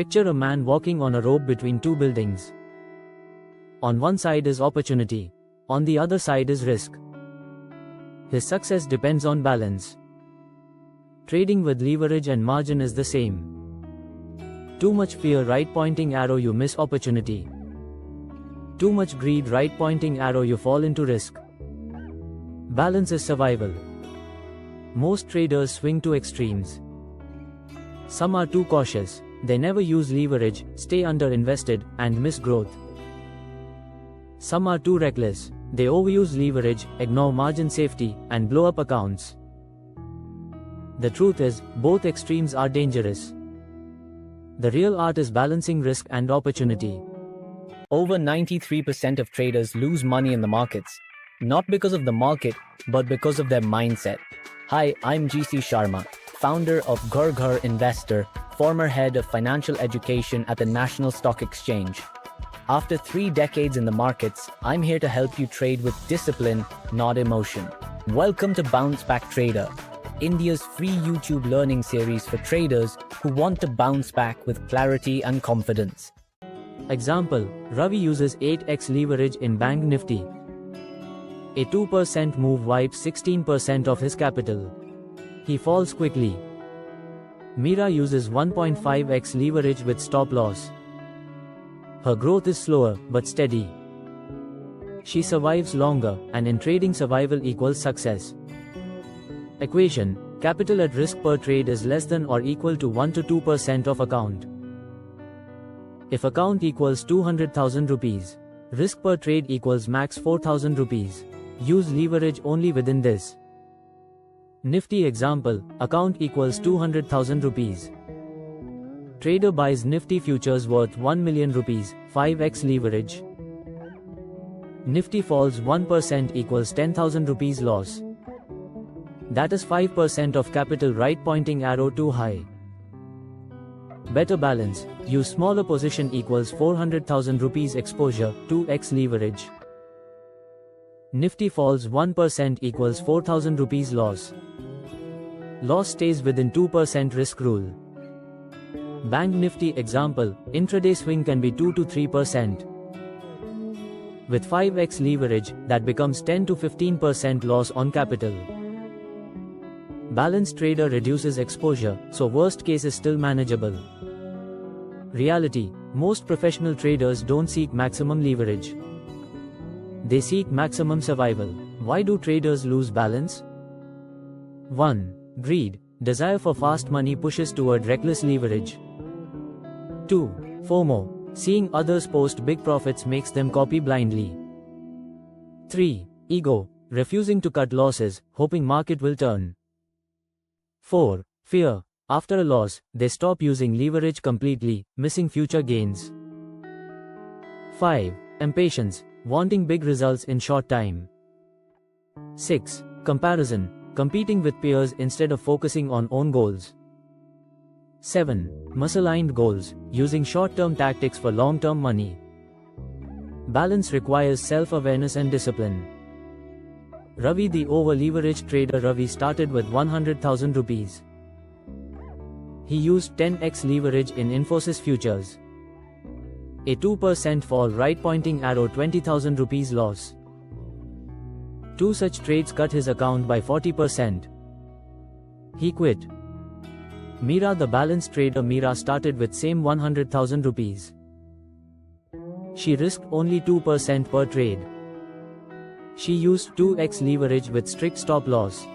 Picture a man walking on a rope between two buildings. On one side is opportunity, on the other side is risk. His success depends on balance. Trading with leverage and margin is the same. Too much fear, right pointing arrow, you miss opportunity. Too much greed, right pointing arrow, you fall into risk. Balance is survival. Most traders swing to extremes. Some are too cautious, they never use leverage, stay underinvested, and miss growth. Some are too reckless, they overuse leverage, ignore margin safety, and blow up accounts. The truth is, both extremes are dangerous. The real art is balancing risk and opportunity. Over 93% of traders lose money in the markets, not because of the market, but because of their mindset. Hi, I'm GC Sharma, founder of Ghar Investor, former head of financial education at the National Stock Exchange. After 3 decades in the markets, I'm here to help you trade with discipline, not emotion. Welcome to Bounce Back Trader, India's free YouTube learning series for traders who want to bounce back with clarity and confidence. Example, Ravi uses 8x leverage in Bank Nifty. A 2% move wipes 16% of his capital. He falls quickly. Meera uses 1.5x leverage with stop loss. Her growth is slower, but steady. She survives longer, and in trading survival equals success. Equation, capital at risk per trade is less than or equal to 1 to 2% of account. If account equals 200,000 rupees, risk per trade equals max 4,000 rupees. Use leverage only within this. Nifty example, account equals 200,000 rupees. Trader buys Nifty futures worth 1 million rupees, 5x leverage. Nifty falls 1% equals 10,000 rupees loss. That is 5% of capital, right pointing arrow too high. Better balance, use smaller position equals 400,000 rupees exposure, 2x leverage. Nifty falls 1% equals 4,000 rupees loss. Loss stays within 2% risk rule. Bank Nifty example, intraday swing can be 2 to 3%. With 5x leverage, that becomes 10 to 15% loss on capital. Balanced trader reduces exposure, so worst case is still manageable. Reality, most professional traders don't seek maximum leverage. They seek maximum survival. Why do traders lose balance? 1. Greed, desire for fast money pushes toward reckless leverage. 2. FOMO, seeing others post big profits makes them copy blindly. 3. Ego, refusing to cut losses, hoping market will turn. 4. Fear, after a loss, they stop using leverage completely, missing future gains. 5. Impatience, wanting big results in short time. 6. Comparison, competing with peers instead of focusing on own goals. 7. Misaligned goals, using short-term tactics for long-term money. Balance requires self-awareness and discipline. Ravi, the over-leveraged trader. Ravi started with 100,000 rupees. He used 10x leverage in Infosys futures. A 2% fall, right pointing arrow, 20,000 rupees loss. 2 such trades cut his account by 40%. He quit. Meera, the balanced trader. Meera started with same 100,000 rupees. She risked only 2% per trade. She used 2x leverage with strict stop loss.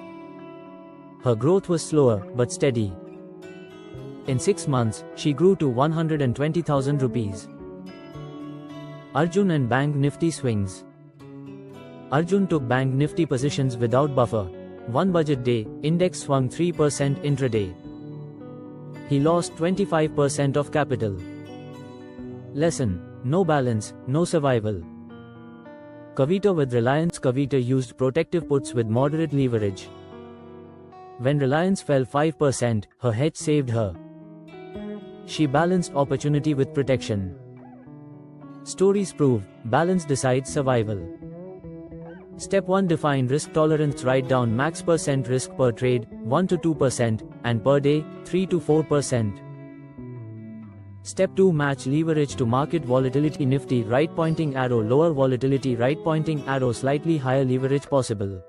Her growth was slower, but steady. In 6 months, she grew to 120,000 rupees. Arjun and Bank Nifty swings. Arjun took Bank Nifty positions without buffer. One budget day, index swung 3% intraday. He lost 25% of capital. Lesson: no balance, no survival. Kavita with Reliance. Kavita used protective puts with moderate leverage. When Reliance fell 5%, her hedge saved her. She balanced opportunity with protection. Stories prove, balance decides survival. Step 1: define risk tolerance. Write down max percent risk per trade, 1 to 2%, and per day, 3 to 4%. Step 2. Match leverage to market volatility. Nifty right pointing arrow, lower volatility right pointing arrow, slightly higher leverage possible.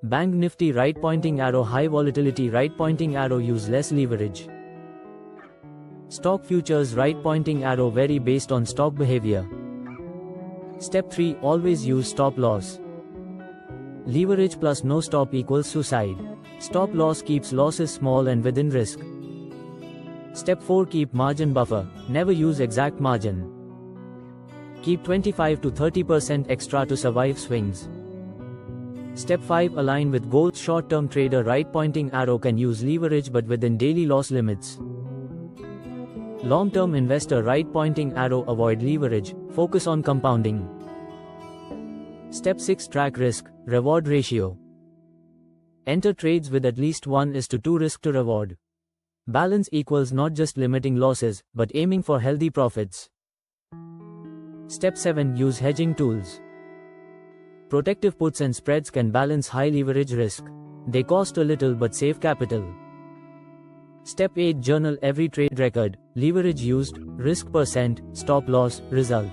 Bank Nifty right pointing arrow, high volatility right pointing arrow, use less leverage. Stock futures right pointing arrow, vary based on stock behavior. Step 3. Always use stop loss. Leverage plus no stop equals suicide. Stop loss keeps losses small and within risk. Step 4. Keep margin buffer. Never use exact margin. Keep 25 to 30% extra to survive swings. Step 5. Align with goals. Short-term trader right pointing arrow can use leverage but within daily loss limits. Long-term investor right pointing arrow, avoid leverage, focus on compounding. Step 6. Track risk, reward ratio. Enter trades with at least 1:2 risk to reward. Balance equals not just limiting losses, but aiming for healthy profits. Step 7. Use hedging tools. Protective puts and spreads can balance high leverage risk. They cost a little but save capital. Step 8. Journal every trade record, leverage used, risk percent, stop loss, result.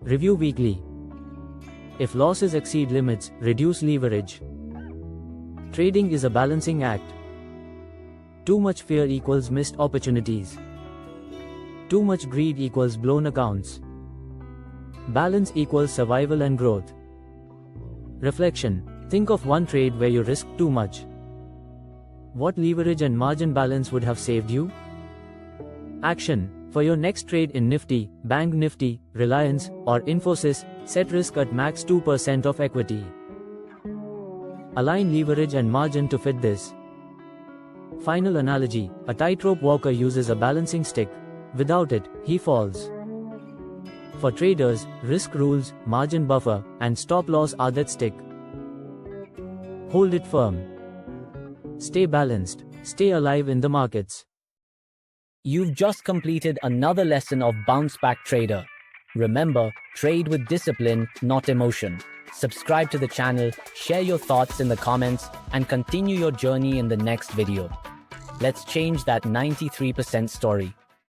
Review weekly. If losses exceed limits, reduce leverage. Trading is a balancing act. Too much fear equals missed opportunities. Too much greed equals blown accounts. Balance equals survival and growth. Reflection. Think of one trade where you risked too much. What leverage and margin balance would have saved you? Action. For your next trade in Nifty, Bank Nifty, Reliance, or Infosys, set risk at max 2% of equity. Align leverage and margin to fit this. Final analogy. A tightrope walker uses a balancing stick. Without it, he falls. For traders, risk rules, margin buffer, and stop loss are that stick. Hold it firm. Stay balanced. Stay alive in the markets. You've just completed another lesson of Bounce Back Trader. Remember, trade with discipline, not emotion. Subscribe to the channel, share your thoughts in the comments, and continue your journey in the next video. Let's change that 93% story.